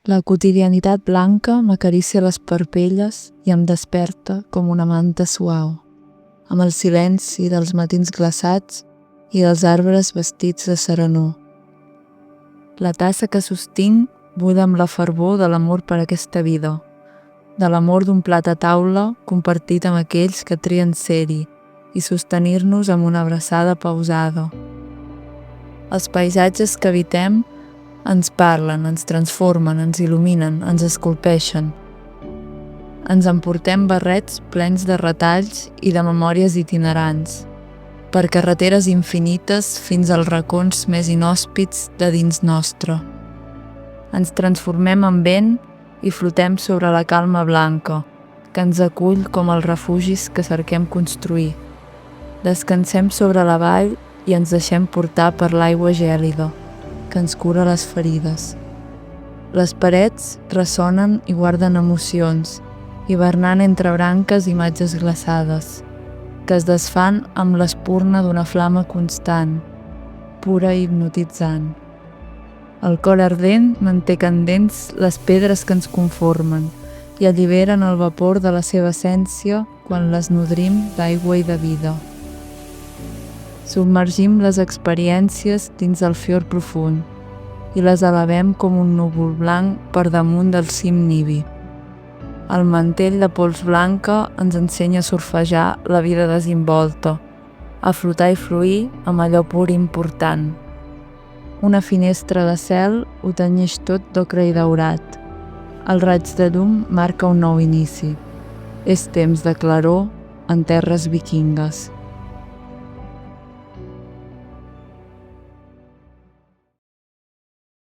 La quotidianitat blanca m'acaricia les parpelles i em desperta com una manta suau, amb el silenci dels matins glaçats i dels arbres vestits de serenor. La tassa que sostinc buida amb la fervor de l'amor per aquesta vida, de l'amor d'un plat a taula compartit amb aquells que trien ser-hi i sostenir-nos amb una abraçada pausada. Els paisatges que habitem ens parlen, ens transformen, ens il·luminen, ens esculpeixen. Ens emportem barrets plens de retalls i de memòries itinerants, per carreteres infinites fins als racons més inhòspits de dins nostre. Ens transformem en vent i flotem sobre la calma blanca, que ens acull com els refugis que cerquem construir. Descansem sobre la vall i ens deixem portar per l'aigua gèlida, que ens cura les ferides. Les parets ressonen i guarden emocions, hivernant entre branques imatges glaçades, que es desfan amb l'espurna d'una flama constant, pura i hipnotitzant. El cor ardent manté candents les pedres que ens conformen i alliberen el vapor de la seva essència quan les nodrim d'aigua i de vida. Submergim les experiències dins el fiord profund i les elevem com un núvol blanc per damunt del cim nivi. El mantell de pols blanca ens ensenya a surfejar la vida desinvolta, a flotar i fluir amb allò pur i important. Una finestra de cel ho tenyeix tot d'ocre i daurat. El raig de llum marca un nou inici. És temps de claror en terres vikingues.